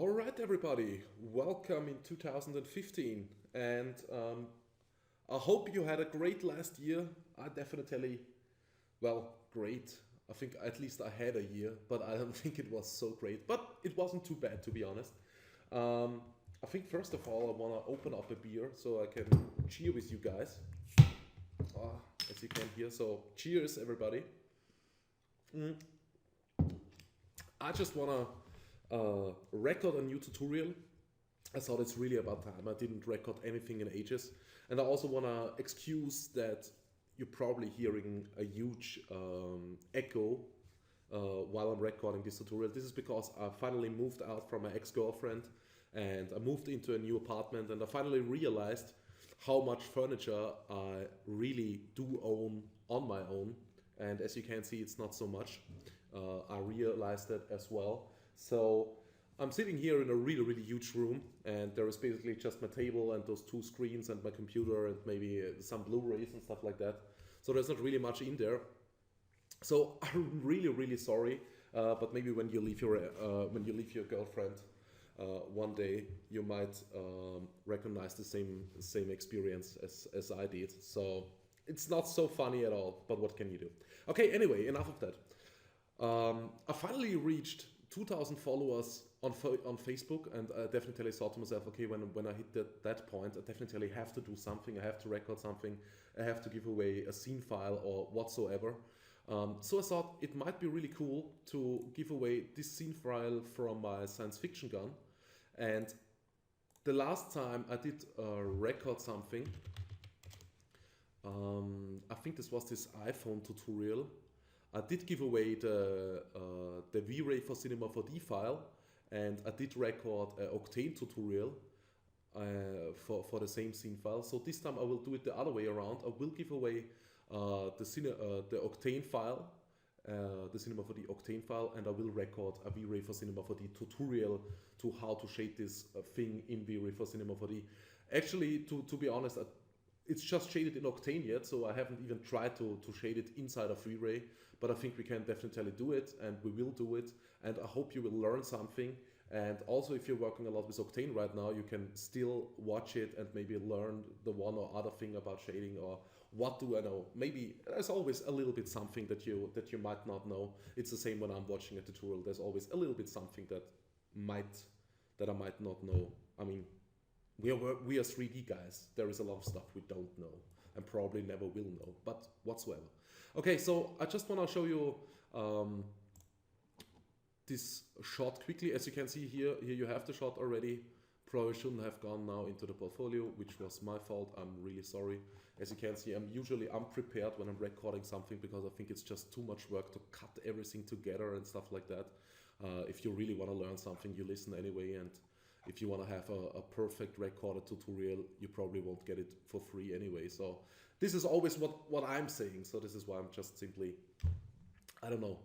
All right, everybody, welcome in 2015, and I hope you had a great last year. I definitely, well, great. I think at least I had a year, but I don't think it was so great. But it wasn't too bad, to be honest. Um, I think first of all, I want to open up a beer so I can cheer with you guys. Ah, as you can hear, so cheers, everybody. Mm. I just want to record a new tutorial. I thought it's really about time. I didn't record anything in ages. And I also want to excuse that you're probably hearing a huge echo while I'm recording this tutorial. This is because I finally moved out from my ex-girlfriend and I moved into a new apartment, and I finally realized how much furniture I really do own on my own. And as you can see, it's not so much. I realized that as well. So I'm sitting here in a really, really huge room, and there is basically just my table and those two screens and my computer and maybe some Blu-rays and stuff like that. So there's not really much in there. So I'm really, really sorry. But maybe when you leave your girlfriend one day, you might recognize the same experience as I did. So it's not so funny at all. But what can you do? Okay. Anyway, enough of that. I finally reached 2,000 followers on Facebook, and I definitely thought to myself, okay, when I hit that point, I definitely have to do something. I have to record something. I have to give away a scene file or whatsoever. So I thought it might be really cool to give away this scene file from my science fiction gun. And the last time I did record something, I think this was this iPhone tutorial. I did give away the VrayForC4D file, and I did record an Octane tutorial for the same scene file. So this time I will do it the other way around. I will give away the Octane file, the Cinema4D Octane file, and I will record a VrayForC4D tutorial to how to shade this thing in VrayForC4D. Actually, to be honest, it's just shaded in Octane yet, so I haven't even tried to shade it inside of V-Ray, but I think we can definitely do it, and we will do it, and I hope you will learn something. And also, if you're working a lot with Octane right now, you can still watch it and maybe learn the one or other thing about shading, or what do I know. Maybe there's always a little bit something that you might not know. It's the same when I'm watching a tutorial. There's always a little bit something that I might not know. I mean, we are 3D guys. There is a lot of stuff we don't know and probably never will know, but whatsoever. Okay, so I just want to show you this shot quickly. As you can see here you have the shot already. Probably shouldn't have gone now into the portfolio, which was my fault. I'm really sorry. As you can see, I'm usually unprepared when I'm recording something because I think it's just too much work to cut everything together and stuff like that. If you really want to learn something, you listen anyway, and if you want to have a perfect recorded tutorial, you probably won't get it for free anyway. So this is always what I'm saying. So this is why I'm just simply, I don't know,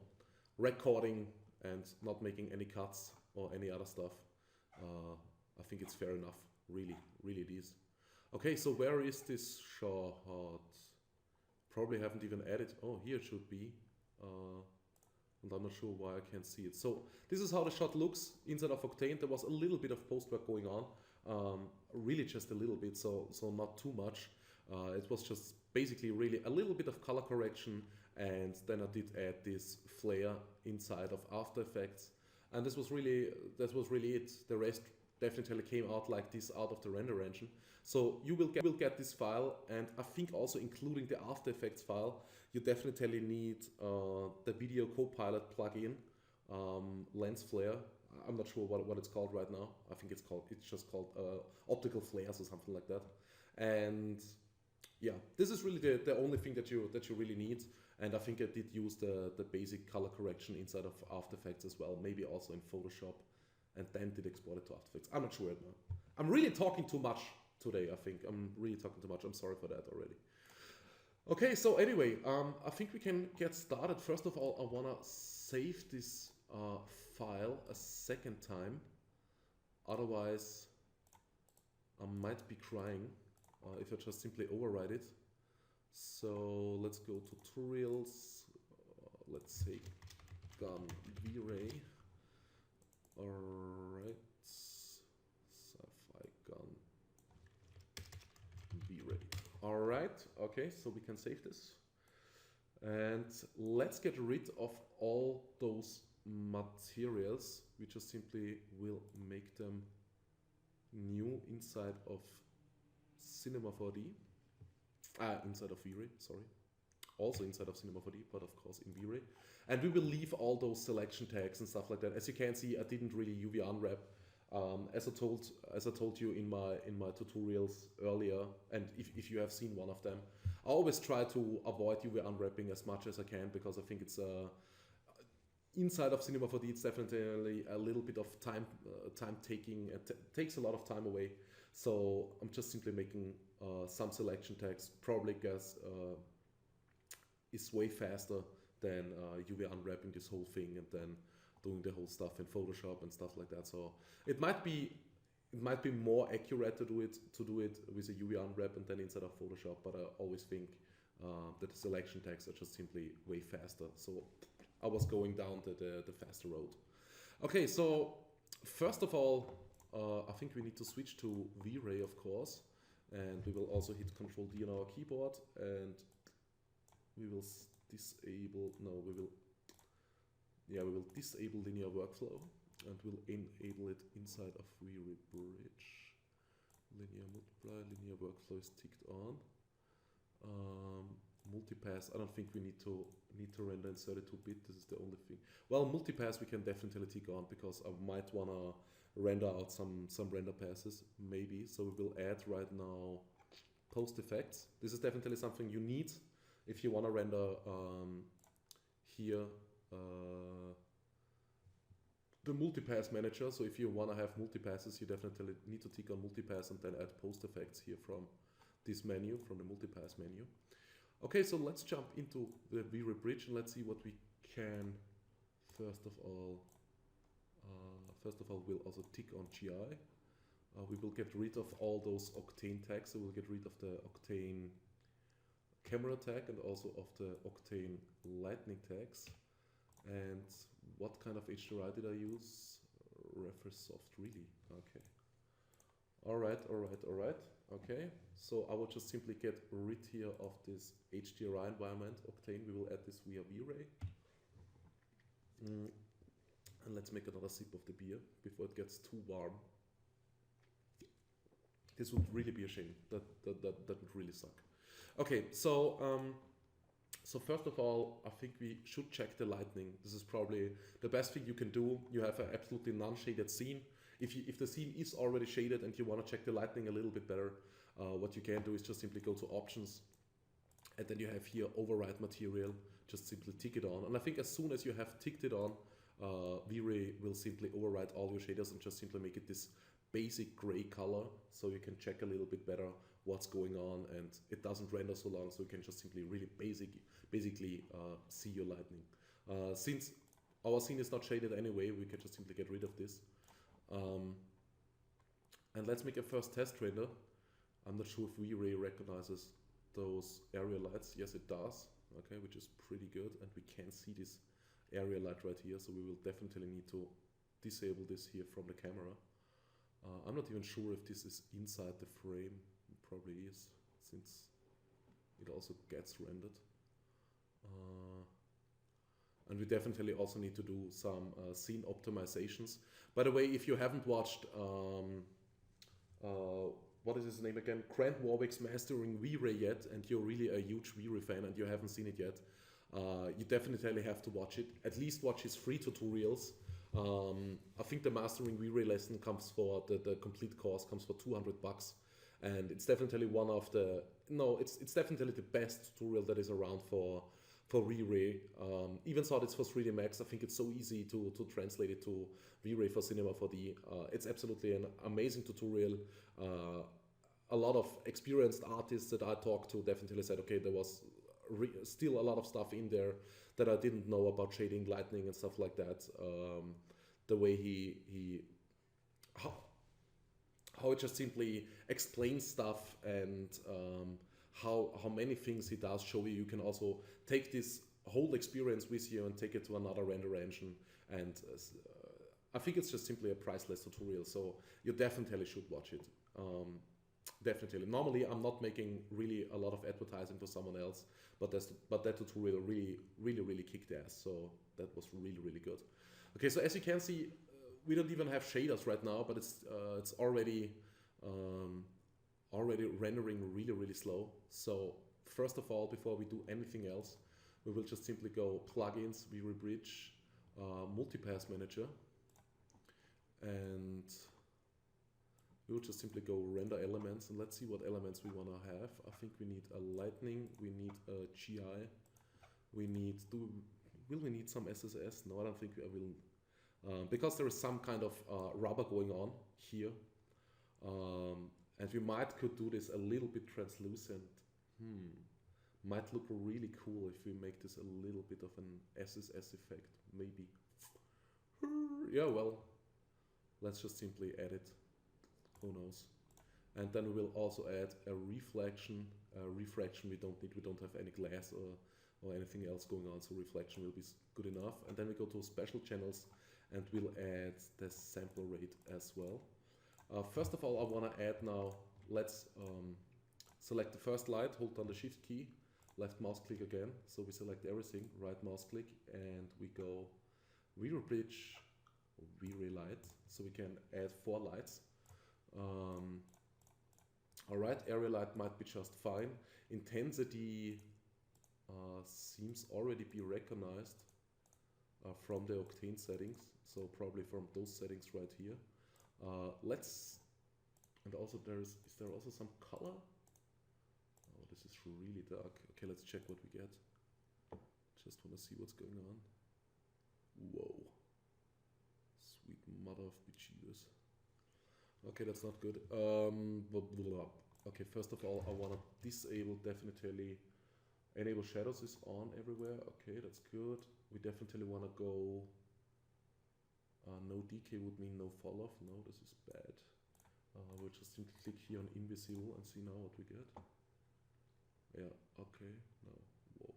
recording and not making any cuts or any other stuff. I think it's fair enough. Really, really it is. Okay, so where is this shot? Probably haven't even added. Oh, here it should be. And I'm not sure why I can't see it. So this is how the shot looks inside of Octane. There was a little bit of post work going on, really just a little bit, so not too much. It was just basically really a little bit of color correction, and then I did add this flare inside of After Effects, and this was really it. The rest definitely came out like this out of the render engine. So you will get this file, and I think also including the After Effects file, you definitely need the Video Copilot plugin, Lens Flare. I'm not sure what it's called right now. I think it's just called Optical Flares or something like that. And yeah, this is really the only thing that you really need. And I think I did use the basic color correction inside of After Effects as well, maybe also in Photoshop, and then did export it to After Effects. I'm not sure now. I'm really talking too much today, I think. I'm really talking too much. I'm sorry for that already. Okay, so anyway, I think we can get started. First of all, I want to save this file a second time. Otherwise, I might be crying if I just simply overwrite it. So let's go tutorials. Let's say gun V-Ray. Alright, right, okay, so we can save this. And let's get rid of all those materials. We just simply will make them new inside of Cinema 4D. Inside of V-Ray, sorry. Also inside of Cinema 4D, but of course in V-Ray. And we will leave all those selection tags and stuff like that. As you can see, I didn't really UV unwrap. As I told you in my tutorials earlier, and if you have seen one of them, I always try to avoid UV unwrapping as much as I can, because I think it's inside of Cinema 4D, it's definitely a little bit of time taking. It takes a lot of time away. So I'm just simply making some selection tags. Probably guess is way faster than UV unwrapping this whole thing and then doing the whole stuff in Photoshop and stuff like that. So it might be more accurate to do it with a UV unwrap and then inside of Photoshop, but I always think that the selection tags are just simply way faster. So I was going down the faster road. Okay, so first of all, I think we need to switch to V-Ray, of course, and we will also hit Control D on our keyboard, and we will disable linear workflow, and we'll enable it inside of V-Ray Bridge. Linear multiply, linear workflow is ticked on. Multipass, I don't think we need to render in 32-bit. This is the only thing. Well, multipass we can definitely tick on, because I might wanna render out some render passes, maybe. So we will add right now post effects. This is definitely something you need if you wanna render here the multipass manager. So if you wanna have multipasses, you definitely need to tick on multipass and then add post effects here from this menu, from the multipass menu. Okay, so let's jump into the V-Ray Bridge and let's see what we can. First of all, we'll also tick on GI. We will get rid of all those Octane tags, so we'll get rid of the Octane camera tag and also of the Octane lightning tags. And what kind of HDRI did I use? ReferSoft, really? Okay. Alright. Okay, so I will just simply get rid here of this HDRI environment, Octane. We will add this via V-Ray. And let's make another sip of the beer before it gets too warm. This would really be a shame. That would really suck. Okay, so first of all, I think we should check the lighting. This is probably the best thing you can do. You have an absolutely non-shaded scene. If the scene is already shaded and you want to check the lighting a little bit better, what you can do is just simply go to options, and then you have here override material. Just simply tick it on, and I think as soon as you have ticked it on, V-Ray will simply override all your shaders and just simply make it this basic gray color, so you can check a little bit better what's going on, and it doesn't render so long, so you can just simply really basically see your lighting. Since our scene is not shaded anyway, we can just simply get rid of this. And let's make a first test render. I'm not sure if V-Ray recognizes those area lights. Yes, it does. Okay, which is pretty good, and we can see this area light right here, so we will definitely need to disable this here from the camera. I'm not even sure if this is inside the frame. It probably is, since it also gets rendered. And we definitely also need to do some scene optimizations. By the way, if you haven't watched, what is his name again? Grant Warwick's Mastering V-Ray yet, and you're really a huge V-Ray fan and you haven't seen it yet, you definitely have to watch it. At least watch his free tutorials. I think the Mastering V-Ray lesson comes for, the complete course comes for $200. And it's definitely one of the, it's definitely the best tutorial that is around for V-Ray. Even though it's for 3D Max, I think it's so easy to translate it to V-Ray for Cinema 4D. It's absolutely an amazing tutorial. A lot of experienced artists that I talked to definitely said, okay, there was still a lot of stuff in there that I didn't know about shading, lighting and stuff like that. The way how it just simply explains stuff, and how many things he does show you. You can also take this whole experience with you and take it to another render engine, and I think it's just simply a priceless tutorial, so you definitely should watch it. Definitely. Normally, I'm not making really a lot of advertising for someone else, but that tutorial really kicked ass. So that was really good. Okay, so as you can see, we don't even have shaders right now, but it's already already rendering really slow. So first of all, before we do anything else, we will just simply go plugins, VrayBridge, multipass manager, and we will just simply go render elements, and let's see what elements we want to have. I think we need a lightning, we need a GI, we need will we need some SSS? No, I don't think I will, because there is some kind of rubber going on here, and we could do this a little bit translucent. Might look really cool if we make this a little bit of an SSS effect, maybe. Yeah, well, let's just simply add it. Who knows? And then we will also add a reflection. Refraction we don't need. We don't have any glass or anything else going on, so reflection will be good enough. And then we go to special channels, and we'll add the sample rate as well. First of all, I want to add now. Let's select the first light. Hold down the Shift key. Left mouse click again. So we select everything. Right mouse click, and we go VrayBridge, VrayLight. So we can add 4 lights. Alright, area light might be just fine. Intensity seems already be recognized from the Octane settings, so probably from those settings right here. And also is there also some color? Oh, this is really dark. Okay, let's check what we get. Just want to see what's going on. Whoa. Sweet mother of bejesus. Okay, that's not good. Okay, first of all, I want to disable definitely. Enable shadows is on everywhere. Okay, that's good. We definitely want to go. No decay would mean no fall off. No, this is bad. We'll just simply click here on invisible and see now what we get. Yeah, okay, no, whoa.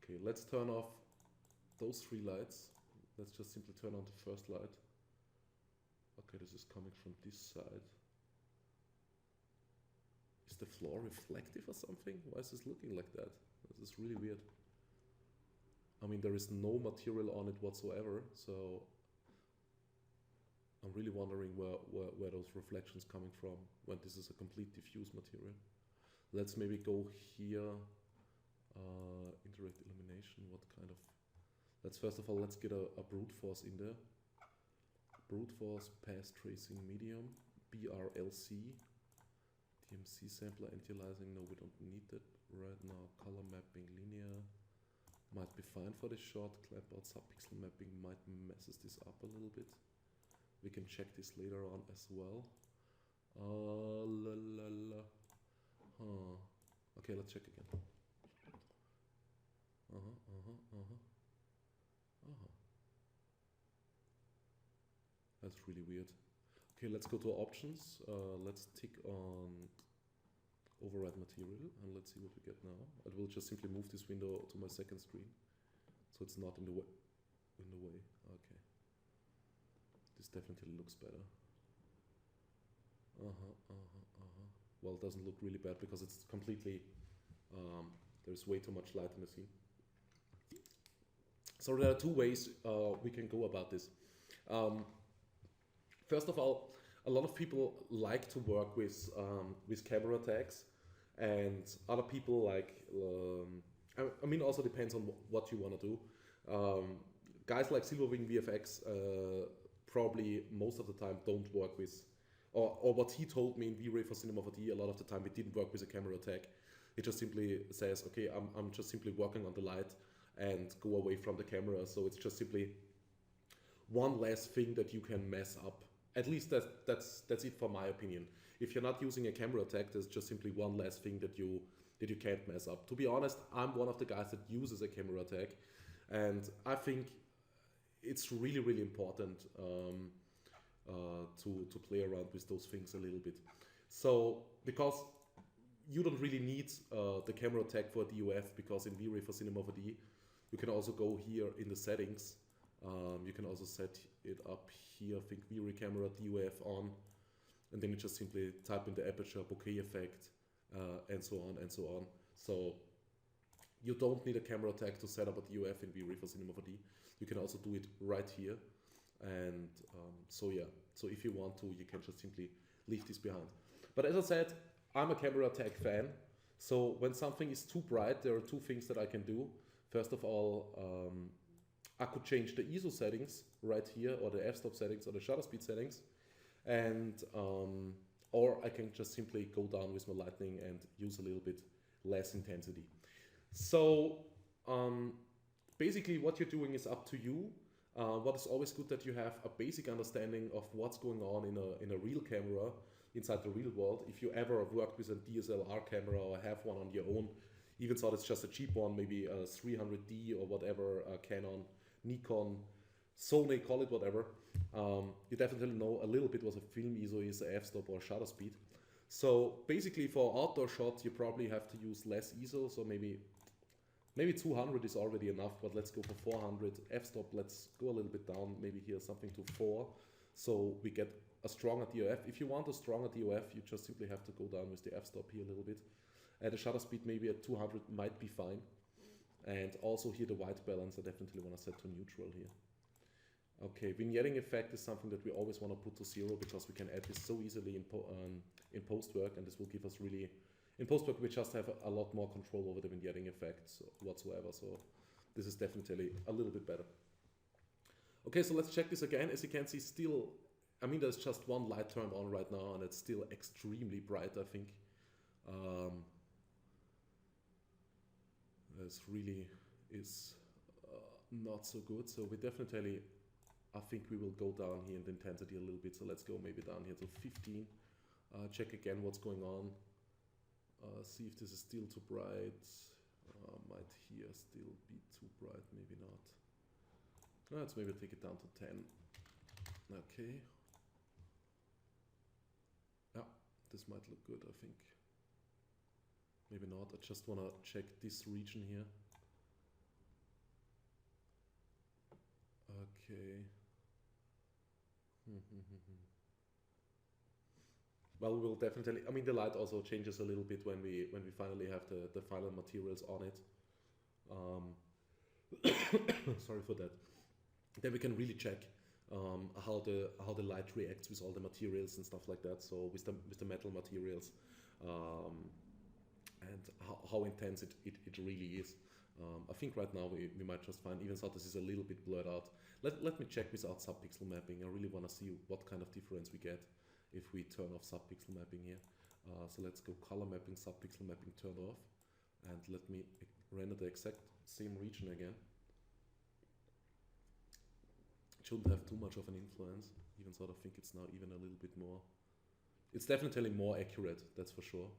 Okay, let's turn off those 3 lights. Let's just simply turn on the first light. Okay, this is coming from this side. Is the floor reflective or something? Why is this looking like that? This is really weird. I mean, there is no material on it whatsoever, so I'm really wondering where those reflections coming from when this is a complete diffuse material. Let's maybe go here, indirect illumination, what kind of... Let's first of all, let's get a brute force in there. Brute force, path tracing medium, BRLC, DMC sampler, anti-aliasing, no we don't need that right now. Color mapping, linear, might be fine for this shot. Clamp out subpixel mapping might messes this up a little bit. We can check this later on as well. Okay, let's check again. That's really weird. Okay, let's go to options. Let's tick on override material and let's see what we get now. I will just simply move this window to my second screen, so it's not in the way. Okay. This definitely looks better. Well, it doesn't look really bad because it's completely, there's way too much light in the scene. So there are 2 ways we can go about this. First of all, a lot of people like to work with camera tags, and other people like, I mean, also depends on what you want to do. Guys like Silverwing VFX probably most of the time don't work with, or what he told me in VrayForCinema4D, a lot of the time we didn't work with a camera tag. It just simply says, okay, I'm just simply working on the light and go away from the camera. So it's just simply one less thing that you can mess up. At least that's it for my opinion. If you're not using a camera tag, there's just simply one less thing that you can't mess up. To be honest, I'm one of the guys that uses a camera tag, and I think it's really important to play around with those things a little bit. So because you don't really need the camera tag for DOF, because in VrayForCinema4D you can also go here in the settings. You can also set it up here. I think V-Ray camera DOF on, and then you just simply type in the aperture, bokeh effect, and so on and so on. So you don't need a camera tag to set up a DOF in V-Ray for Cinema 4D. You can also do it right here. And so yeah, so if you want to, you can just simply leave this behind. But as I said, I'm a camera tag fan. So when something is too bright, there are two things that I can do. First of all, I could change the ISO settings right here, or the f-stop settings, or the shutter speed settings. And or I can just simply go down with my lighting and use a little bit less intensity. So basically what you're doing is up to you. What is always good that you have a basic understanding of what's going on in a real camera inside the real world. If you ever worked with a DSLR camera or have one on your own, even though it's just a cheap one, maybe a 300D or whatever, Canon, Nikon, Sony, call it whatever, you definitely know a little bit what a film ISO is, a f-stop or shutter speed. So basically for outdoor shots, you probably have to use less ISO, so maybe 200 is already enough, but let's go for 400. F-stop, let's go a little bit down, maybe here something to 4, so we get a stronger DOF. If you want a stronger DOF, you just simply have to go down with the f-stop here a little bit. The shutter speed maybe at 200 might be fine. And also here the white balance, I definitely want to set to neutral here. Okay, vignetting effect is something that we always want to put to 0 because we can add this so easily in post-work, and this will give us really, in post-work we just have a lot more control over the vignetting effects whatsoever, so this is definitely a little bit better. Okay, so let's check this again. As you can see, still, I mean, there's just one light turned on right now, and it's still extremely bright, I think. This really is not so good, so we definitely, I think we will go down here in the intensity a little bit, so let's go maybe down here to 15. Check again what's going on. See if this is still too bright. Might here still be too bright, maybe not. Let's maybe take it down to 10. Okay. Yeah, this might look good, I think. Maybe not, I just want to check this region here. Okay. Well, we'll definitely, I mean, the light also changes a little bit when we finally have the final materials on it. Sorry for that. Then we can really check how the light reacts with all the materials and stuff like that. So with the metal materials, and how intense it really is. I think right now we might just find, even though this is a little bit blurred out, let me check without subpixel mapping. I really want to see what kind of difference we get if we turn off subpixel mapping here. So let's go color mapping, subpixel mapping turned off, and let me render the exact same region again. It shouldn't have too much of an influence, even though I think it's now even a little bit more. It's definitely more accurate, that's for sure.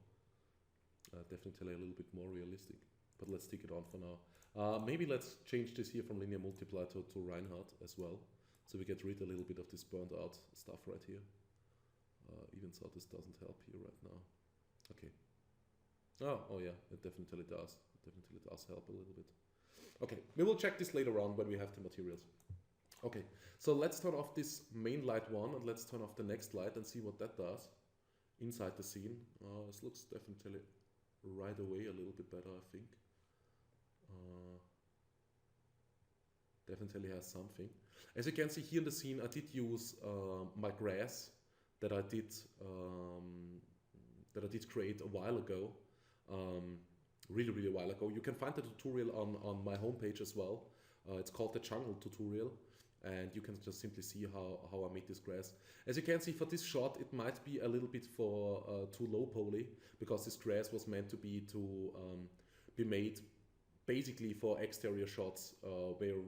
Definitely a little bit more realistic, but let's take it on for now. Maybe let's change this here from linear multiply to Reinhardt as well, so we get rid a little bit of this burned out stuff right here. Even so this doesn't help here right now. Okay. Oh yeah, it definitely does. It definitely does help a little bit. Okay, we will check this later on when we have the materials. Okay, so let's turn off this main light one and let's turn off the next light and see what that does inside the scene. This looks definitely right away a little bit better, I think. Definitely has something. As you can see here in the scene, I did use my grass that I did create a while ago, really a while ago. You can find the tutorial on my homepage as well. It's called the jungle tutorial, and you can just simply see how I made this grass. As you can see, for this shot it might be a little bit for too low poly, because this grass was meant to be made basically for exterior shots, where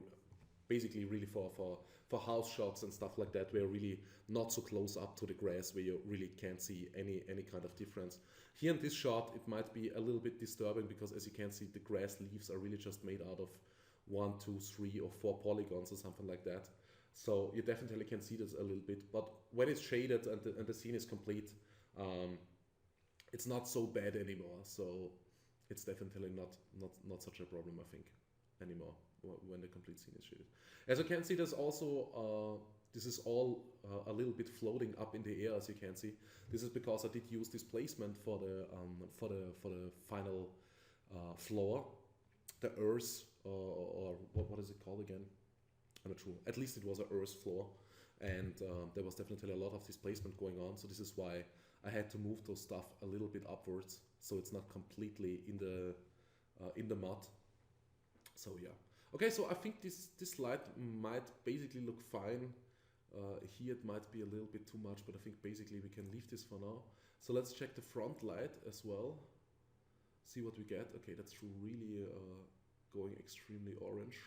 basically really for house shots and stuff like that, where really not so close up to the grass, where you really can't see any kind of difference. Here in this shot it might be a little bit disturbing, because as you can see, the grass leaves are really just made out of 1, 2, 3 or 4 polygons or something like that. So you definitely can see this a little bit, but when it's shaded and the scene is complete, it's not so bad anymore. So it's definitely not such a problem, I think, anymore when the complete scene is shaded. As you can see, there's also This is all a little bit floating up in the air, as you can see. This is because I did use displacement for the final floor, the earth, or what is it called again? I'm not sure. At least it was an earth floor, and there was definitely a lot of displacement going on. So this is why I had to move those stuff a little bit upwards, so it's not completely in the mud. So yeah. Okay, so I think this light might basically look fine. Here it might be a little bit too much, but I think basically we can leave this for now. So let's check the front light as well. See what we get. Okay, that's really going extremely orange.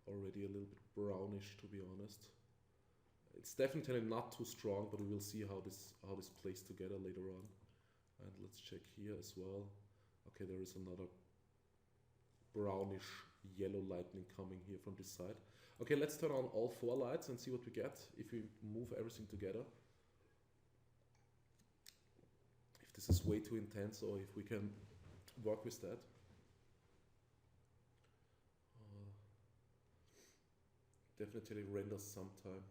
Already a little bit brownish, to be honest. It's definitely not too strong, but we will see how this plays together later on. And let's check here as well. Okay, there is another brownish yellow lightning coming here from this side. Okay, let's turn on all 4 lights and see what we get if we move everything together. If this is way too intense or if we can work with that. Definitely renders some time.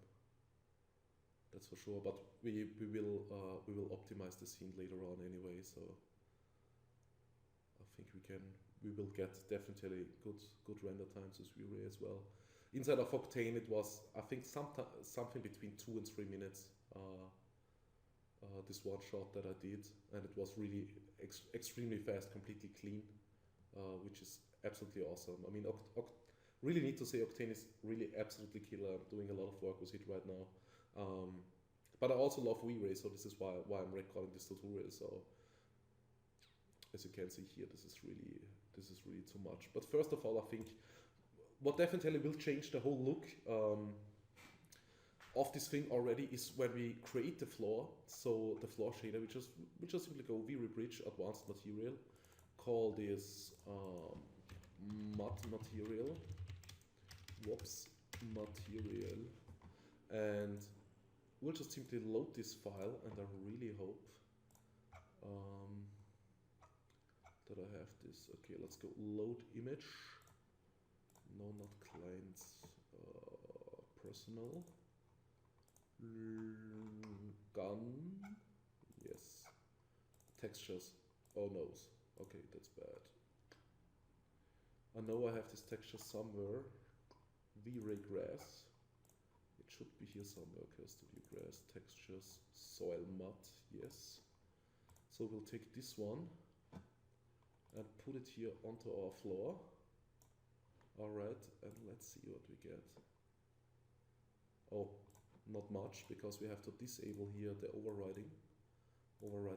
That's for sure, but we will optimize the scene later on anyway, so I think we will get definitely good render times with V-Ray as well. Inside of Octane it was, I think, something between 2 and 3 minutes, this one shot that I did, and it was really extremely fast, completely clean, which is absolutely awesome. I mean, really need to say Octane is really absolutely killer. I'm doing a lot of work with it right now. But I also love V-Ray, so this is why I'm recording this tutorial. So as you can see here, this is really too much. But first of all, I think what definitely will change the whole look of this thing already is when we create the floor. So the floor shader, we just simply go V-Ray Bridge Advanced Material, call this mud material, material, and we'll just simply load this file, and I really hope that I have this. Okay, let's go load image. No, not clients, personal. Gun, yes. Textures, oh no, okay, that's bad. I know I have this texture somewhere. V-Ray Grass. It should be here somewhere. CurseStudio Grass, textures, soil mud, yes. So we'll take this one and put it here onto our floor. Alright, and let's see what we get. Oh, not much, because we have to disable here the override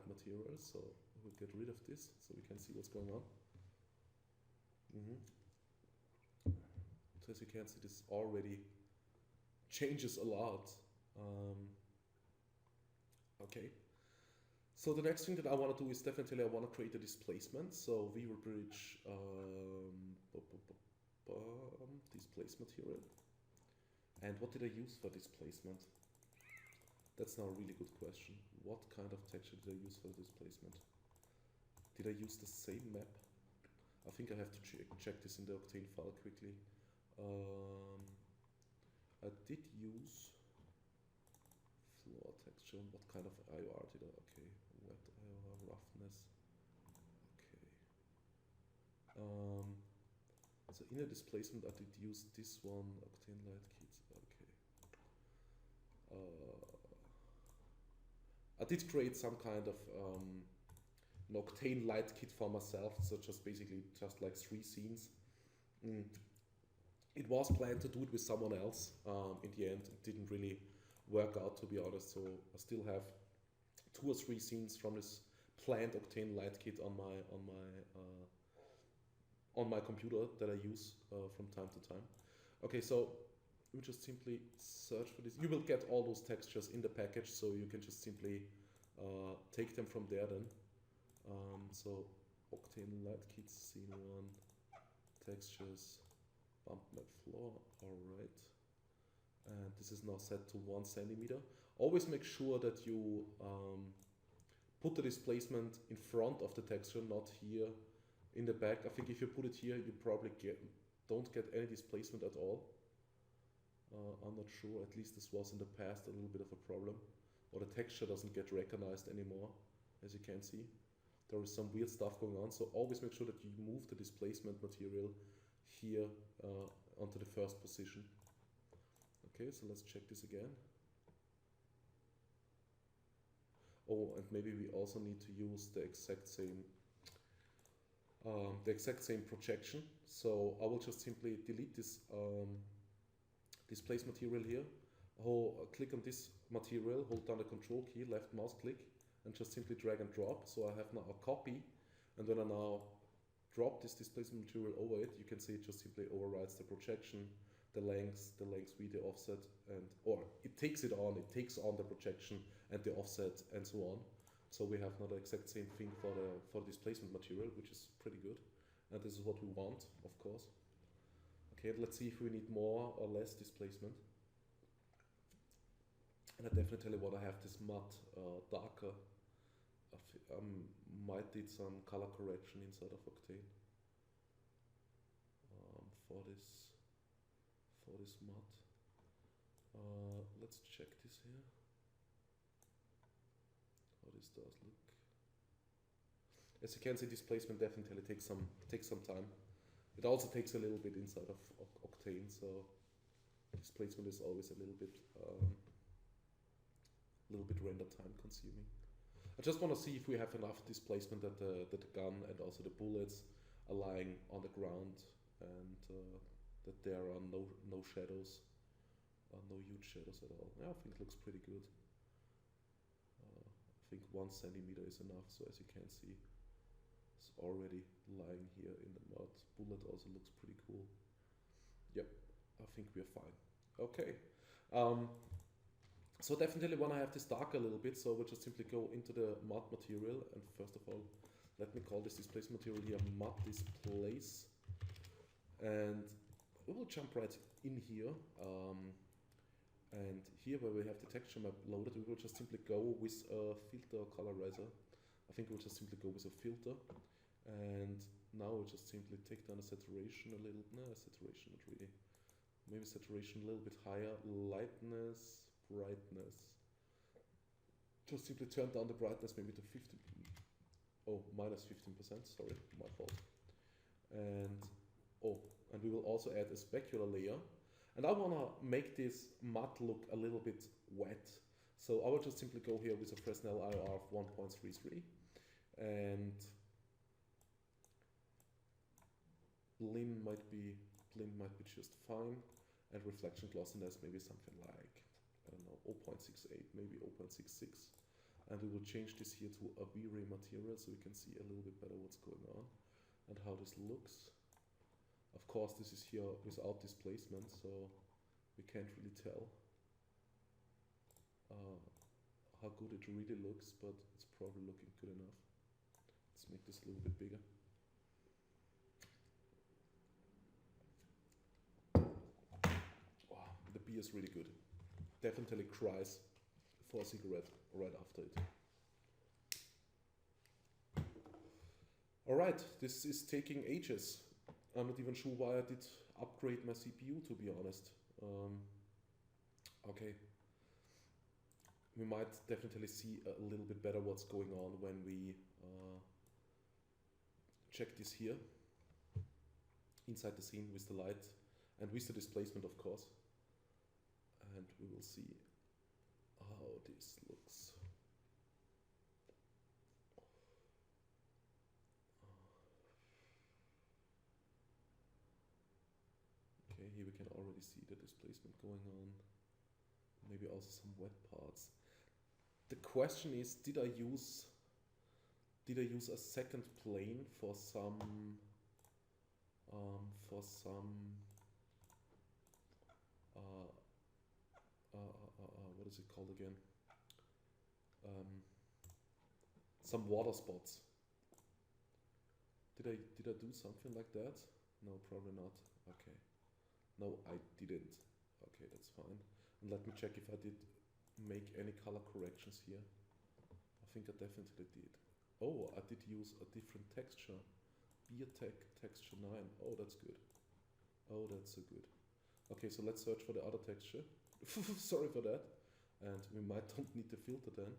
material. So we'll get rid of this so we can see what's going on. So as you can see, this already changes a lot. Okay. So the next thing that I want to do is definitely I want to create a displacement. So V-Ray Bridge displacement material. And what did I use for displacement? That's now a really good question. What kind of texture did I use for displacement? Did I use the same map? I think I have to check this in the Octane file quickly. I did use floor texture. What kind of IOR did I? Okay, wet IOR, roughness. Okay. So in the displacement, I did use this one, Octane Light Kit. Okay. I did create some kind of an Octane Light Kit for myself, so just basically just like 3 scenes. It was planned to do it with someone else. In the end, it didn't really work out, to be honest. So I still have 2 or 3 scenes from this planned Octane Light Kit on my computer that I use from time to time. Okay, so we just simply search for this. You will get all those textures in the package, so you can just simply take them from there then. So Octane Light Kit scene 1, textures, bump map floor, alright. And this is now set to 1 centimeter. Always make sure that you put the displacement in front of the texture, not here in the back. I think if you put it here, you probably don't get any displacement at all. I'm not sure, at least this was in the past a little bit of a problem. Or the texture doesn't get recognized anymore, as you can see. There is some weird stuff going on, so always make sure that you move the displacement material here onto the first position. Okay, so let's check this again. Oh, and maybe we also need to use the exact same projection. So I will just simply delete this displace material here. Click on this material, hold down the control key, left mouse click, and just simply drag and drop. So I have now a copy, and when I now drop this displacement material over it, you can see it just simply overrides the projection, the length, width, the offset, or it takes on the projection and the offset and so on. So we have now the exact same thing for the displacement material, which is pretty good. And this is what we want, of course. Okay, let's see if we need more or less displacement. And I definitely want to have this matte darker. I might need some color correction inside of Octane for this matte. Let's check this here. How this does look. As you can see, displacement definitely takes some time. It also takes a little bit inside of Octane, so displacement is always a little bit render time consuming. I just want to see if we have enough displacement that the gun and also the bullets are lying on the ground, and that there are no shadows, no huge shadows at all. Yeah, I think it looks pretty good. I think 1 centimeter is enough, so as you can see, it's already lying here in the mud. Bullet also looks pretty cool. Yep, I think we're fine. Okay. So definitely want to have this dark a little bit, so we'll just simply go into the matte material, and first of all, let me call this displace material here matte displace, and we will jump right in here, and here where we have the texture map loaded, we will just simply go with a filter colorizer. I think we'll just simply go with a filter, and now we'll just simply take down the saturation a little, no, saturation not really, maybe saturation a little bit higher, lightness, brightness. Just simply turn down the brightness maybe to 50. Oh, minus 15%. Sorry, my fault. And we will also add a specular layer. And I wanna make this matte look a little bit wet. So I will just simply go here with a Fresnel IR of 1.33, and blend might be just fine, and reflection glossiness maybe something like, I don't know, 0.68, maybe 0.66. And we will change this here to a V-Ray material so we can see a little bit better what's going on and how this looks. Of course, this is here without displacement, so we can't really tell how good it really looks, but it's probably looking good enough. Let's make this a little bit bigger. Wow, the beer is really good. Definitely cries for a cigarette right after it. Alright, this is taking ages. I'm not even sure why I did upgrade my CPU, to be honest. Okay. We might definitely see a little bit better what's going on when we check this here inside the scene with the light and with the displacement, of course. And we will see how this looks. Okay, here we can already see the displacement going on. Maybe also some wet parts. The question is, did I use a second plane for some what is it called again? Some water spots. Did I do something like that? No, probably not. Okay. No, I didn't. Okay, that's fine. And let me check if I did make any color corrections here. I think I definitely did. Oh, I did use a different texture. Beer Tech texture 9. Oh, that's good. Oh, that's so good. Okay, so let's search for the other texture. Sorry for that. And we might don't need the filter then.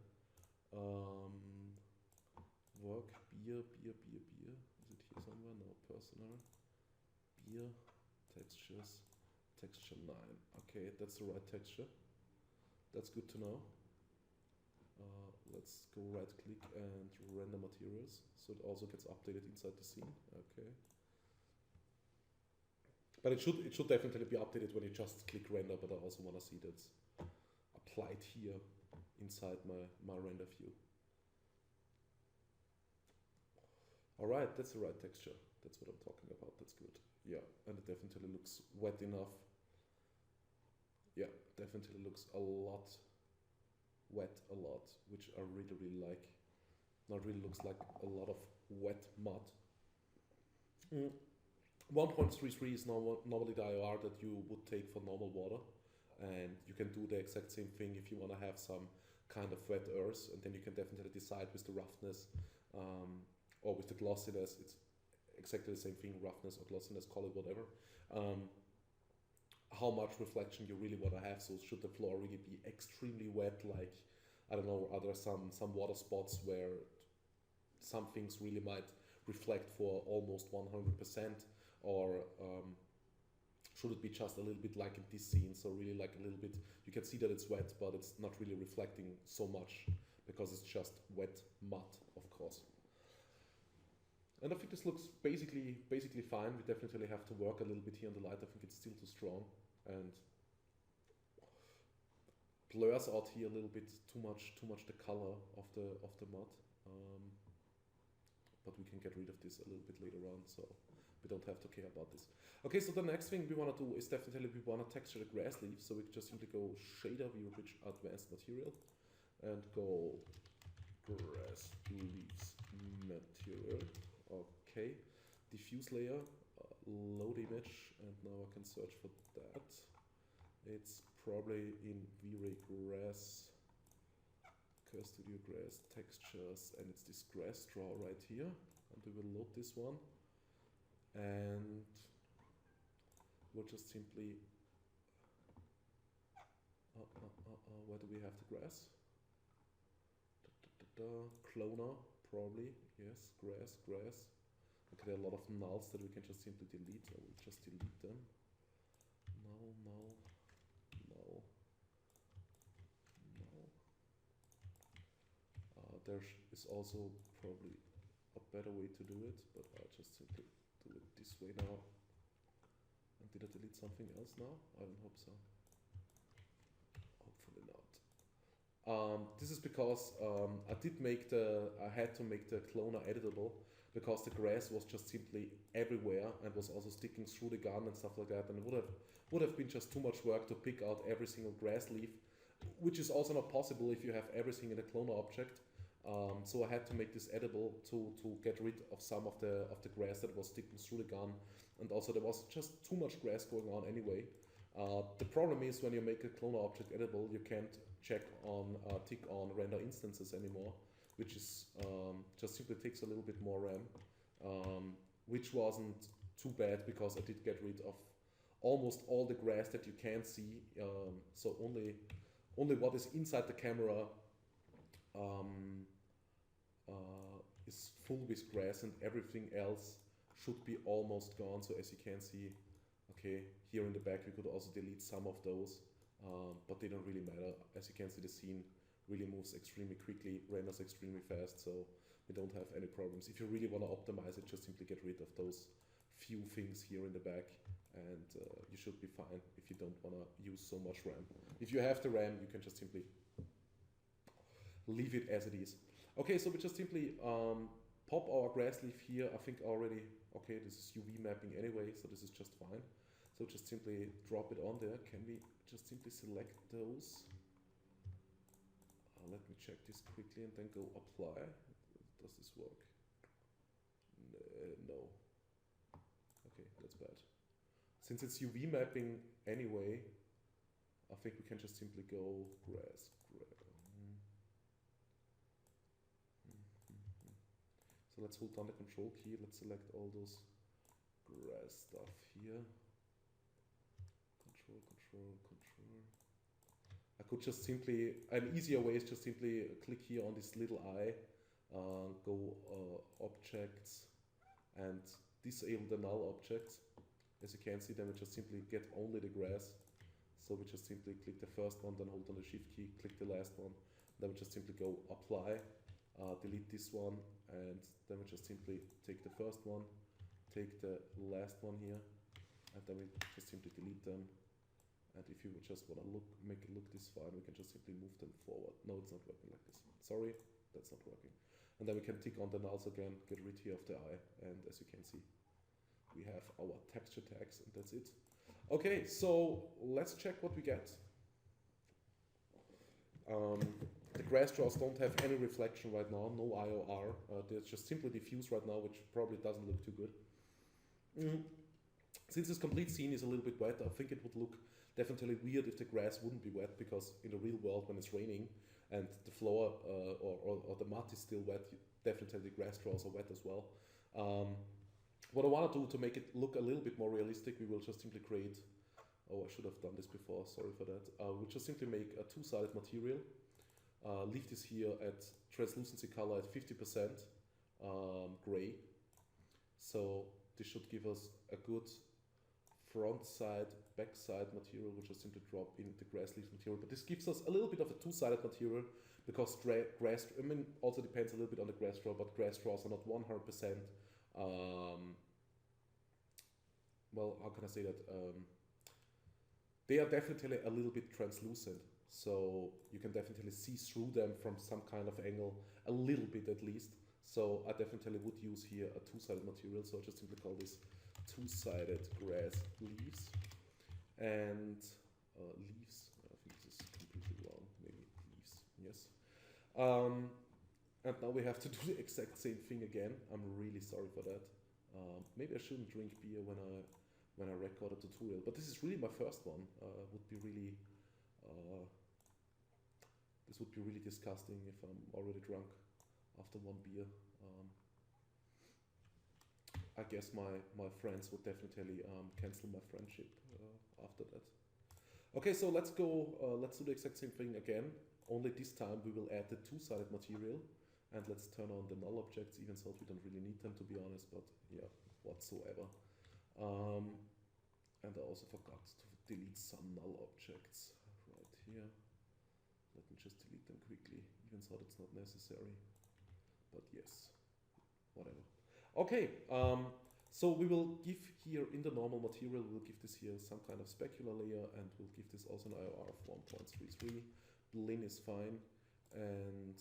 Work, beer. Is it here somewhere? No, personal. Beer, textures, texture 9. Okay, that's the right texture. That's good to know. Let's go right click and render materials, so it also gets updated inside the scene. Okay. But it should definitely be updated when you just click render, but I also want to see that's applied here inside my render view. Alright, that's the right texture. That's what I'm talking about. That's good. Yeah, and it definitely looks wet enough. Yeah, definitely looks a lot wet, which I really like. Now it really looks like a lot of wet mud. 1.33 is normally the IOR that you would take for normal water, and you can do the exact same thing if you want to have some kind of wet earth, and then you can definitely decide with the roughness or with the glossiness. It's exactly the same thing, roughness or glossiness, call it whatever. How much reflection you really want to have. So should the floor really be extremely wet, like, I don't know, are there some water spots where some things really might reflect for almost 100%, or should it be just a little bit like in this scene, so really like a little bit, you can see that it's wet, but it's not really reflecting so much because it's just wet mud, of course. And I think this looks basically fine. We definitely have to work a little bit here on the light. I think it's still too strong and blurs out here a little bit too much the color of the mud. But we can get rid of this a little bit later on, so we don't have to care about this. Okay, so the next thing we want to do is definitely we want to texture the grass leaf. So we just simply go shader view, which advanced material, and go grass leaves material. Okay, diffuse layer, load image, and now I can search for that. It's probably in VrayGrass, CurseStudio grass textures, and it's this grass draw right here. And we will load this one, and we'll just simply where do we have the grass? Cloner. Probably, yes, grass. Okay, there are a lot of nulls that we can just simply delete. I will just delete them. Null. There is also probably a better way to do it, but I'll just simply do it this way now. And did I delete something else now? I don't hope so. Hopefully not. This is because I had to make the cloner editable, because the grass was just simply everywhere and was also sticking through the gun and stuff like that, and it would have been just too much work to pick out every single grass leaf, which is also not possible if you have everything in a cloner object. So I had to make this editable to get rid of some of the grass that was sticking through the gun, and also there was just too much grass going on anyway. The problem is when you make a cloner object editable, you can't tick on render instances anymore, which is just simply takes a little bit more RAM, which wasn't too bad because I did get rid of almost all the grass that you can see. So only what is inside the camera is full with grass, and everything else should be almost gone. So as you can see, okay, here in the back we could also delete some of those, but they don't really matter. As you can see, the scene really moves extremely quickly, renders extremely fast, so we don't have any problems. If you really want to optimize it, just simply get rid of those few things here in the back, and you should be fine if you don't want to use so much RAM. If you have the RAM, you can just simply leave it as it is. Okay, so we just simply pop our grass leaf here. I think already, okay, this is UV mapping anyway, so this is just fine. So just simply drop it on there. Can we just simply select those? Let me check this quickly and then go apply. Does this work? No. Okay, that's bad. Since it's UV mapping anyway, I think we can just simply go grass. So let's hold down the control key. Let's select all those grass stuff here. Control. I could just simply, an easier way is just simply click here on this little eye, go objects and disable the null objects. As you can see, then we just simply get only the grass. So we just simply click the first one, then hold on the shift key, click the last one. Then we just simply go apply, delete this one, and then we just simply take the first one, take the last one here, and then we just simply delete them. And if you just want to make it look this fine, we can just simply move them forward. No, it's not working like this. Sorry, that's not working. And then we can tick on the nulls again, get rid here of the eye, and as you can see, we have our texture tags, and that's it. Okay, so let's check what we get. The grass draws don't have any reflection right now, no IOR. They're just simply diffuse right now, which probably doesn't look too good. Since this complete scene is a little bit wet, I think it would look definitely weird if the grass wouldn't be wet, because in the real world, when it's raining and the floor or the mud is still wet, definitely the grass draws are wet as well. What I want to do to make it look a little bit more realistic, we will just simply create, oh, I should have done this before, sorry for that. We'll just simply make a two-sided material, leave this here at translucency color at 50% gray. So this should give us a good front side, back side material, which will simply drop in the grass leaf material. But this gives us a little bit of a two-sided material, because grass, I mean, also depends a little bit on the grass draw, but grass draws are not 100%, well, how can I say that? They are definitely a little bit translucent, so you can definitely see through them from some kind of angle, a little bit at least. So I definitely would use here a two-sided material, so I just simply call this two-sided grass leaves. And leaves, I think this is completely wrong, maybe leaves, yes. And now we have to do the exact same thing again. I'm really sorry for that. Maybe I shouldn't drink beer when I record a tutorial, but this is really my first one. This would be really disgusting if I'm already drunk after one beer. I guess my friends would definitely cancel my friendship after that. Okay, so let's go, let's do the exact same thing again. Only this time we will add the two-sided material, and let's turn on the null objects, even so we don't really need them, to be honest, but yeah, whatsoever. And I also forgot to delete some null objects right here. Let me just delete them quickly, even so that's not necessary, but yes, whatever. Okay, so we will give here in the normal material, we'll give this here some kind of specular layer, and we'll give this also an IOR of 1.33. Blin is fine, and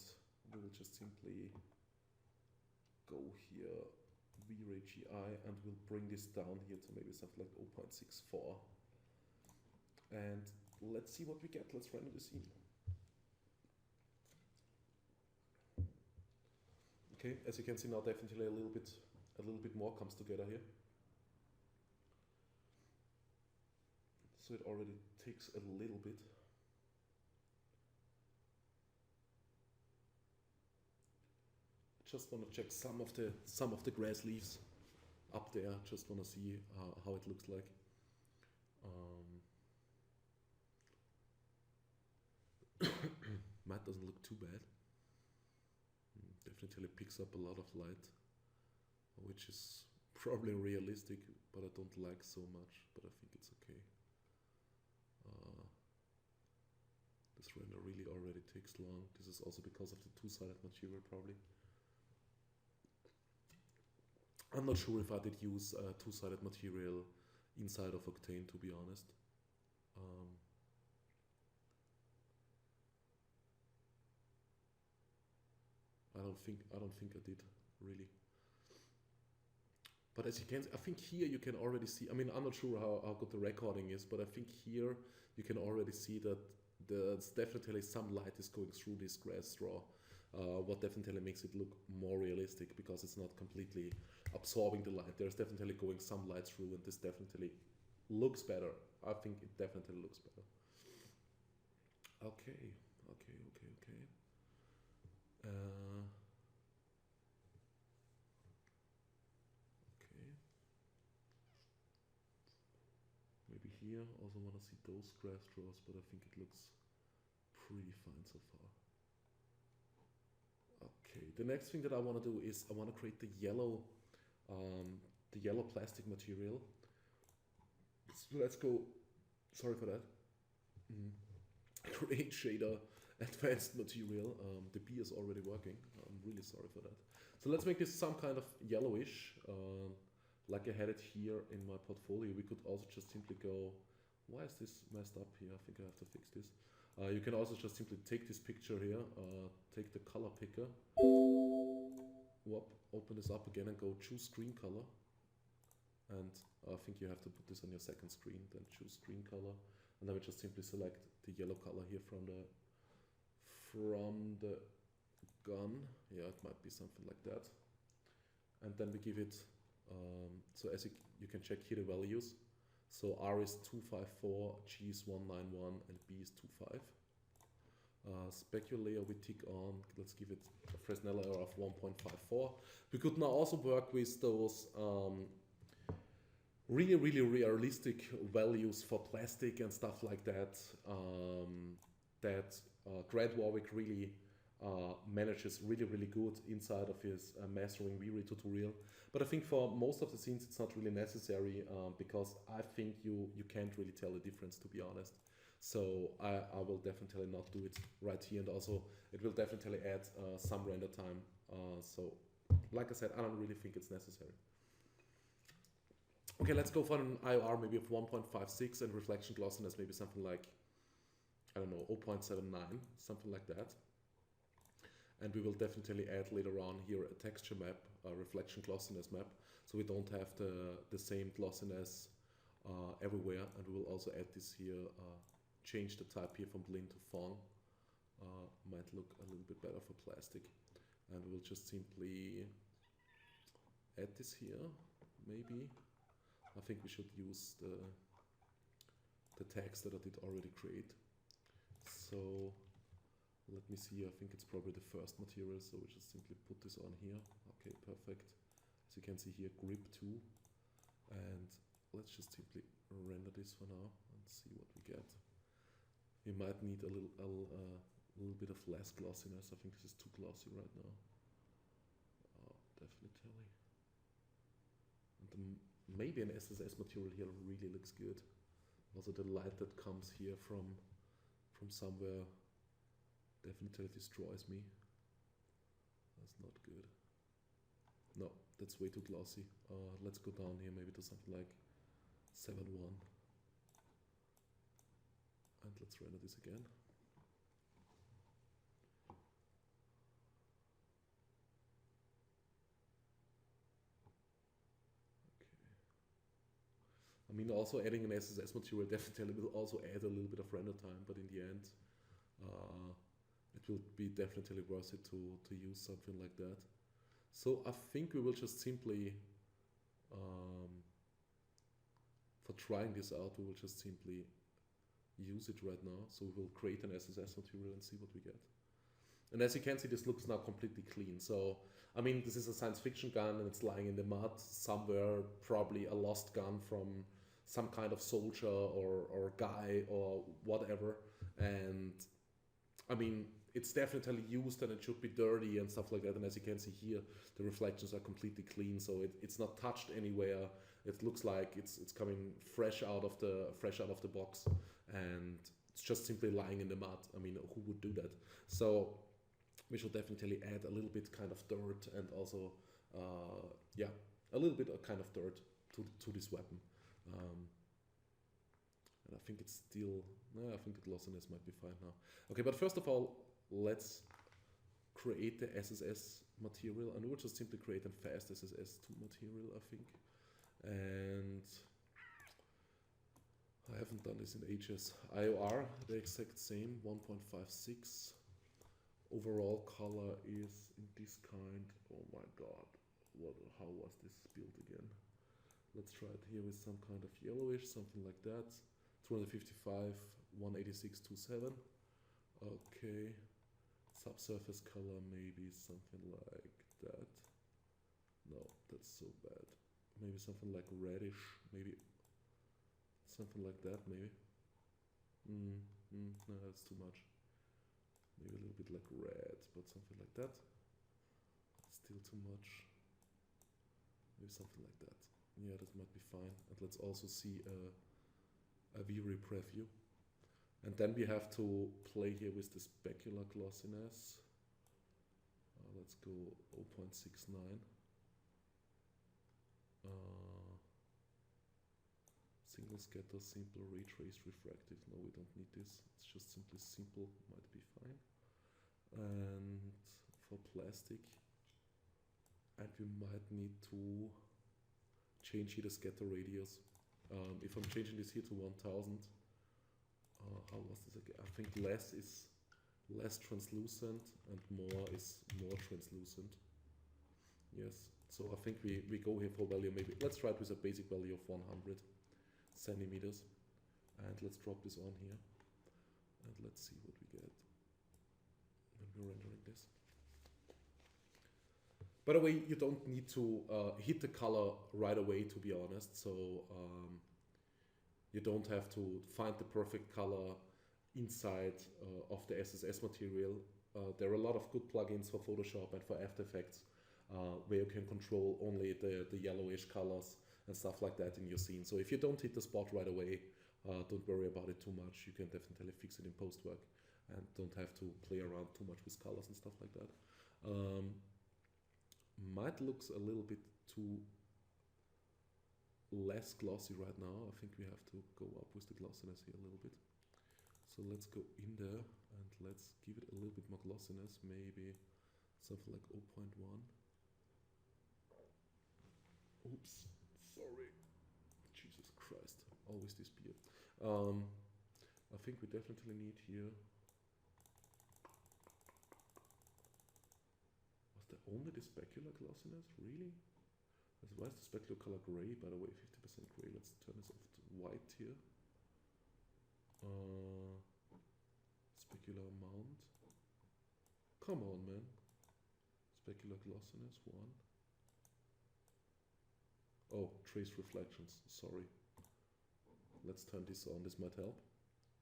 we will just simply go here, VrayGI, and we'll bring this down here to maybe something like 0.64. And let's see what we get. Let's render the scene. Okay, as you can see now, definitely a little bit more comes together here. So it already takes a little bit. Just want to check some of the grass leaves up there. Just want to see how it looks like. Matte doesn't look too bad. Definitely picks up a lot of light, which is probably realistic, but I don't like so much, but I think it's okay. This render really already takes long. This is also because of the two-sided material, probably. I'm not sure if I did use two-sided material inside of Octane, to be honest. I don't think I did, really. But as you can, I think here you can already see, I mean, I'm not sure how good the recording is, but I think here you can already see that there's definitely some light is going through this grass straw. What definitely makes it look more realistic, because it's not completely absorbing the light. There's definitely going some light through, and this definitely looks better. I think it definitely looks better. Okay. Maybe here. Also want to see those grass draws, but I think it looks pretty fine so far. Okay, the next thing that I want to do is I want to create the yellow plastic material. So let's go, sorry for that. Create shader advanced material. The B is already working. I'm really sorry for that. So let's make this some kind of yellowish, like I had it here in my portfolio. We could also just simply go, why is this messed up here? I think I have to fix this. You can also just simply take this picture here, take the color picker, open this up again and go choose screen color. And I think you have to put this on your second screen, then choose screen color. And then we just simply select the yellow color here from the gun. Yeah, it might be something like that. And then we give it, so as you can check here the values. So R is 254, G is 191, and B is 25. Specular layer we tick on, let's give it a Fresnel error of 1.54. We could now also work with those really realistic values for plastic and stuff like that, that Grant Warwick really manages really good inside of his mastering VRay tutorial. But I think for most of the scenes it's not really necessary, because I think you can't really tell the difference, to be honest. So I will definitely not do it right here, and also it will definitely add some render time. So like I said, I don't really think it's necessary. Okay, let's go for an IOR maybe of 1.56 and reflection glossiness maybe something like, I don't know, 0.79, something like that. And we will definitely add later on here a texture map, a reflection glossiness map, so we don't have the same glossiness everywhere. And we will also add this here, change the type here from Blinn to Fawn. Might look a little bit better for plastic. And we'll just simply add this here, maybe. I think we should use the tags that I did already create. So let me see, I think it's probably the first material, so we just simply put this on here. Okay, perfect. As you can see here, grip 2. And let's just simply render this for now and see what we get. We might need a little bit of less glossiness. I think this is too glossy right now. Definitely. And maybe an SSS material here really looks good. Also the light that comes here from somewhere definitely destroys me. That's not good. No, that's way too glossy. Let's go down here maybe to something like 7.1. And let's render this again. I mean, also adding an SSS material definitely will also add a little bit of render time, but in the end, it will be definitely worth it to use something like that. So I think we will just simply, for trying this out, we will just simply use it right now. So we will create an SSS material and see what we get. And as you can see, this looks now completely clean. So, I mean, this is a science fiction gun and it's lying in the mud somewhere, probably a lost gun from some kind of soldier or guy or whatever. And I mean, it's definitely used and it should be dirty and stuff like that. And as you can see here, the reflections are completely clean. So it's not touched anywhere. It looks like it's coming fresh out of the box, and it's just simply lying in the mud. I mean, who would do that? So we should definitely add a little bit kind of dirt and also, yeah, a little bit of kind of dirt to this weapon. And I think it's still, no, I think the glossiness might be fine now. Okay, but first of all, let's create the SSS material, and we'll just simply create a fast SSS2 material, I think. And I haven't done this in ages. IOR, the exact same, 1.56. Overall color is in this kind. Oh my god, how was this built again? Let's try it here with some kind of yellowish, something like that. 255, 186, 27. Okay, subsurface color maybe something like that. No, that's so bad. Maybe something like reddish, maybe Something like that, maybe. No, that's too much. Maybe a little bit like red, but something like that. Still too much. Maybe something like that. Yeah, that might be fine. And let's also see a V-Ray preview. And then we have to play here with the specular glossiness. Let's go 0.69. Single scatter, simple ray trace refractive. No, we don't need this. It's just simply simple, might be fine. And for plastic, and we might need to change here the scatter radius. If I'm changing this here to 1000, how was this again? I think less is less translucent and more is more translucent. Yes, so I think we go here for value maybe. Let's try it with a basic value of 100 centimeters. And let's drop this on here. And let's see what we get when we're rendering this. By the way, you don't need to hit the color right away, to be honest. So you don't have to find the perfect color inside of the SSS material. There are a lot of good plugins for Photoshop and for After Effects where you can control only the yellowish colors and stuff like that in your scene. So if you don't hit the spot right away, don't worry about it too much. You can definitely fix it in post-work and don't have to play around too much with colors and stuff like that. Might looks a little bit too less glossy right now. I think we have to go up with the glossiness here a little bit. So let's go in there and let's give it a little bit more glossiness, maybe something like 0.1. Oops, sorry. Jesus Christ, always this beard. I think we definitely need here. Was there only the specular glossiness? Really? Why is the specular color gray? By the way, 50% gray. Let's turn this off to white here. Specular amount. Come on, man. Specular glossiness 1. Oh, trace reflections. Sorry. Let's turn this on. This might help.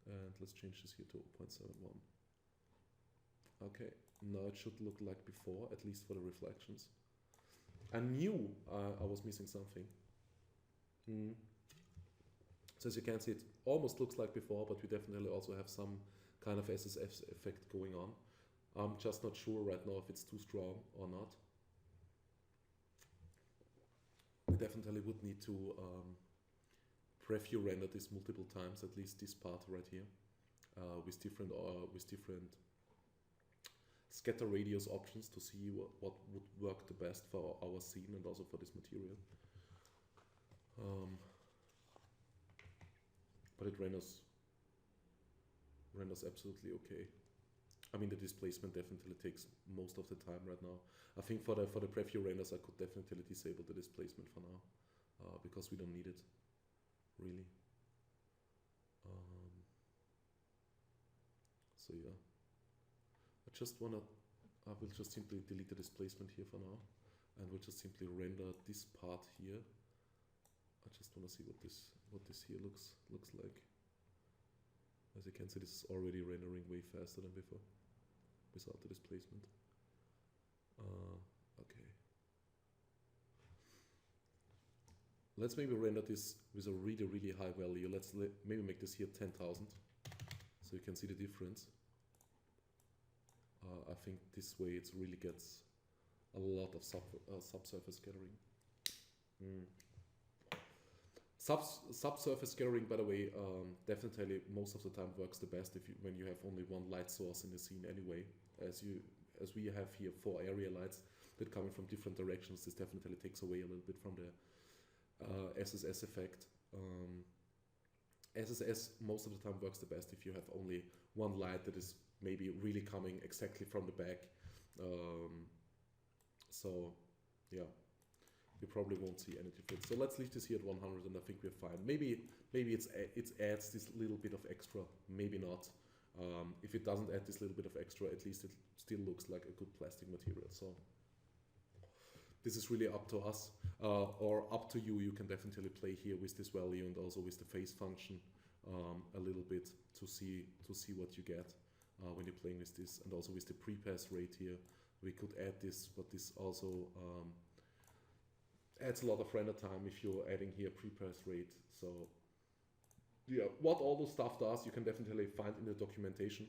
And let's change this here to 0.71. Okay, now it should look like before, at least for the reflections. I knew I was missing something. So as you can see, it almost looks like before, but we definitely also have some kind of SSS effect going on. I'm just not sure right now if it's too strong or not. We definitely would need to preview render this multiple times, at least this part right here, with different scatter radius options to see what would work the best for our scene and also for this material. But it renders absolutely okay. I mean, the displacement definitely takes most of the time right now. I think for the preview renders, I could definitely disable the displacement for now, because we don't need it, really. So yeah, I will just simply delete the displacement here for now, and we'll just simply render this part here. I just want to see what this here looks like. As you can see, this is already rendering way faster than before, without the displacement. Okay. Let's maybe render this with a really, really high value. Let's maybe make this here 10,000, so you can see the difference. I think this way it really gets a lot of subsurface scattering. Subsurface scattering, by the way, definitely most of the time works the best when you have only one light source in the scene anyway. As we have here 4 area lights that coming from different directions, this definitely takes away a little bit from the SSS effect. SSS most of the time works the best if you have only one light that is maybe really coming exactly from the back. So yeah, you probably won't see any difference. So let's leave this here at 100 and I think we're fine. Maybe it adds this little bit of extra, maybe not. If it doesn't add this little bit of extra, at least it still looks like a good plastic material. So this is really up to us, or up to you. You can definitely play here with this value and also with the phase function a little bit to see what you get when you're playing with this, and also with the pre-pass rate here. We could add this, but this also adds a lot of render time if you're adding here pre-pass rate. So yeah, what all those stuff does, you can definitely find in the documentation.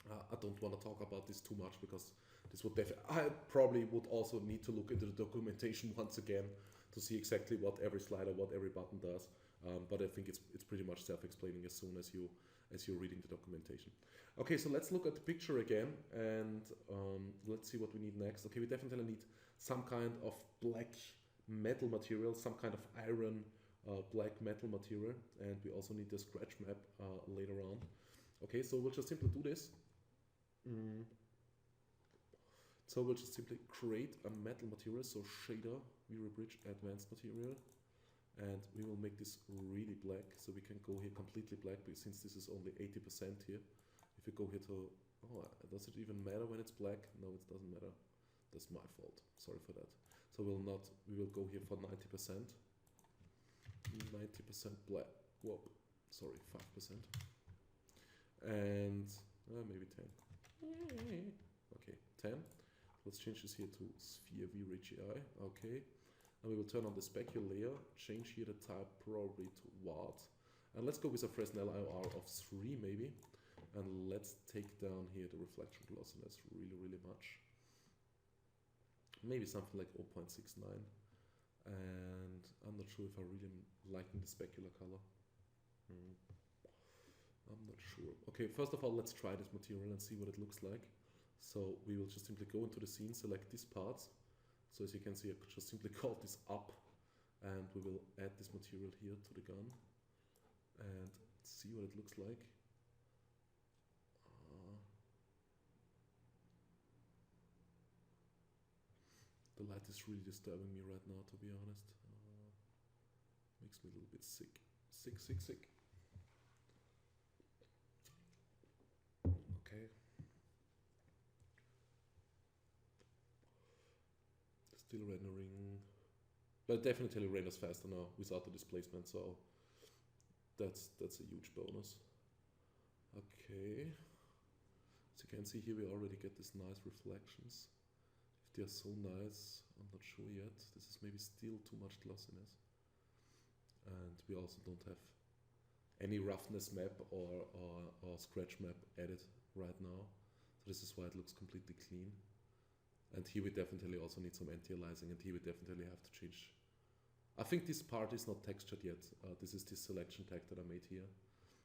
I don't want to talk about this too much because this would I probably would also need to look into the documentation once again to see exactly what every slider, what every button does. But I think it's pretty much self-explaining as soon as you're reading the documentation. Okay, so let's look at the picture again and let's see what we need next. Okay, we definitely need some kind of black metal material, some kind of iron black metal material, and we also need the scratch map later on. Okay, so we'll just simply do this. So we'll just simply create a metal material, so shader, VrayBridge advanced material, and we will make this really black, so we can go here completely black, but since this is only 80% here, if you go here to, oh, does it even matter when it's black? No, it doesn't matter. That's my fault, sorry for that. So we will go here for 90%. 90% black, whoop, sorry, 5%. And maybe 10. Okay, 10. Let's change this here to sphere VrayGI, okay. And we will turn on the specular layer, change here the type probably to watt. And let's go with a Fresnel IR of 3 maybe. And let's take down here the reflection glossiness really, really much. Maybe something like 0.69. And I'm not sure if I really am liking the specular color. I'm not sure. Okay, first of all, let's try this material and see what it looks like. So we will just simply go into the scene, select these parts. So as you can see, I could just simply call this up, and we will add this material here to the gun and see what it looks like. The light is really disturbing me right now, to be honest. Makes me a little bit sick. Sick. Okay. Still rendering, but definitely renders faster now without the displacement, so that's a huge bonus. Okay, as you can see here, we already get these nice reflections. If they're so nice, I'm not sure yet. This is maybe still too much glossiness, and we also don't have any roughness map or scratch map added right now, so this is why it looks completely clean. And here we definitely also need some anti-aliasing, and here we definitely have to change. I think this part is not textured yet. This is this selection tag that I made here.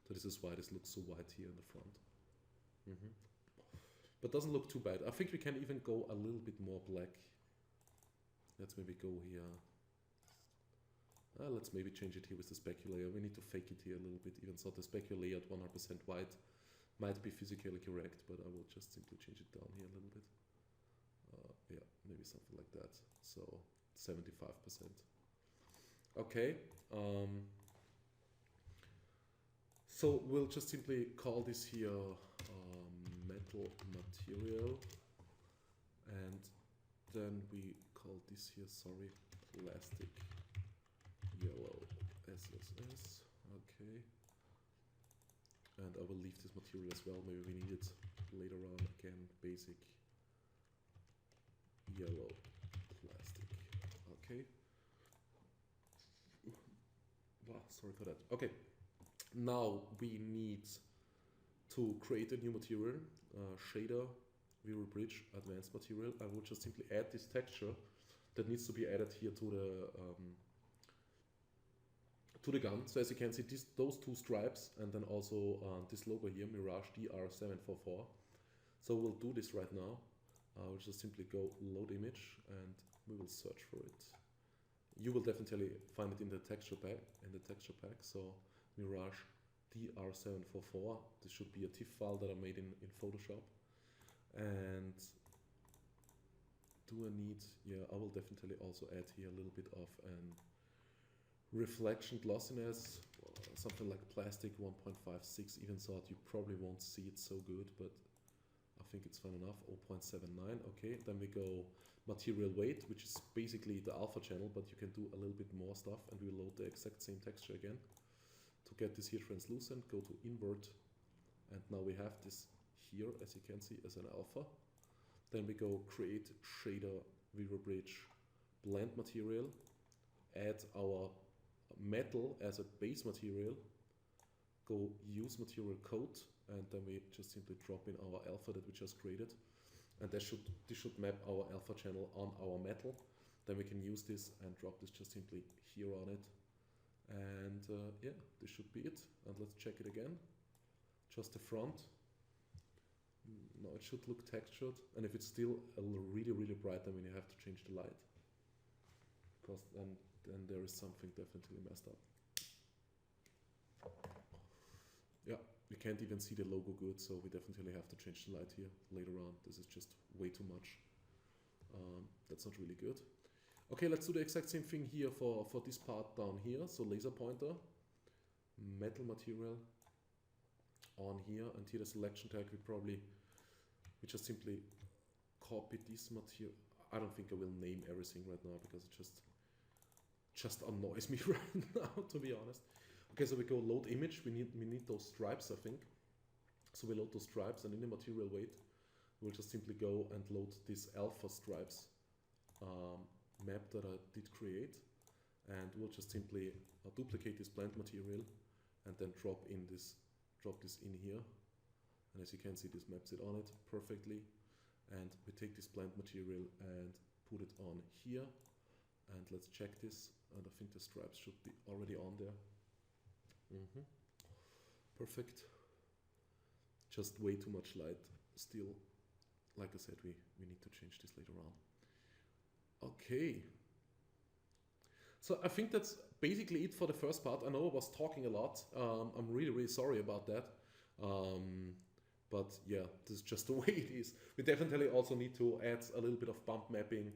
So this is why this looks so white here in the front. But doesn't look too bad. I think we can even go a little bit more black. Let's maybe go here. Let's maybe change it here with the specular layer. We need to fake it here a little bit, even so the specular layer at 100% white might be physically correct, but I will just simply change it down here a little bit. Yeah, maybe something like that. So 75%. Okay. So we'll just simply call this here metal material, and then we call this here, sorry, plastic yellow SSS. Okay. And I will leave this material as well. Maybe we need it later on again. Basic yellow plastic. Okay. Wow, sorry for that. Okay. Now we need to create a new material, shader, VrayBridge advanced material. I will just simply add this texture that needs to be added here to the gun. So as you can see, those two stripes, and then also this logo here, Mirage DR744. So we'll do this right now. We'll just simply go load image, and we will search for it. You will definitely find it in the texture pack. So Mirage DR744. This should be a TIFF file that I made in Photoshop. And do I need? Yeah, I will definitely also add here a little bit of an reflection glossiness, something like plastic 1.56. Even so, you probably won't see it so good, but I think it's fine enough, 0.79, okay. Then we go material weight, which is basically the alpha channel, but you can do a little bit more stuff, and we load the exact same texture again. To get this here translucent, go to invert, and now we have this here, as you can see, as an alpha. Then we go create shader, VrayBridge, blend material, add our metal as a base material, go use material code, and then we just simply drop in our alpha that we just created. And this should map our alpha channel on our metal. Then we can use this and drop this just simply here on it. And yeah, this should be it. And let's check it again. Just the front. Now it should look textured. And if it's still really, really bright, then you have to change the light. Because then there is something definitely messed up. Yeah. We can't even see the logo good, so we definitely have to change the light here later on. This is just way too much. That's not really good. Okay, let's do the exact same thing here for this part down here. So laser pointer, metal material on here, and here the selection tag, we just simply copy this material. I don't think I will name everything right now because it just annoys me right now, to be honest. Okay, so we go load image, we need those stripes, I think. So we load those stripes, and in the material weight, we'll just simply go and load this alpha stripes map that I did create. And we'll just simply duplicate this blend material and then drop this in here. And as you can see, this maps it on it perfectly. And we take this blend material and put it on here. And let's check this. And I think the stripes should be already on there. Perfect. Just way too much light still. Like I said, we need to change this later on. Okay. So I think that's basically it for the first part. I know I was talking a lot. I'm really, really sorry about that. But yeah, this is just the way it is. We definitely also need to add a little bit of bump mapping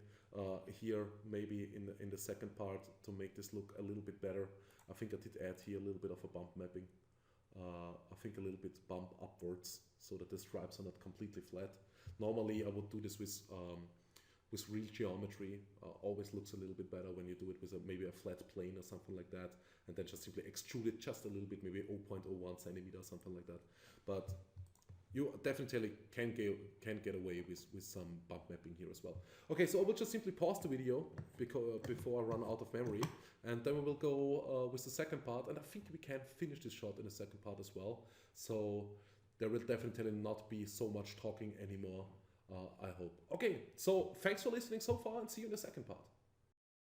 here, maybe in the second part, to make this look a little bit better. I think I did add here a little bit of a bump mapping. I think a little bit bump upwards so that the stripes are not completely flat. Normally I would do this with real geometry. Always looks a little bit better when you do it with maybe a flat plane or something like that, and then just simply extrude it just a little bit, maybe 0.01 centimeter or something like that. But you definitely can get away with some bump mapping here as well. Okay, so I will just simply pause the video before I run out of memory, and then we will go with the second part, and I think we can finish this shot in the second part as well. So there will definitely not be so much talking anymore, I hope. Okay, so thanks for listening so far, and see you in the second part.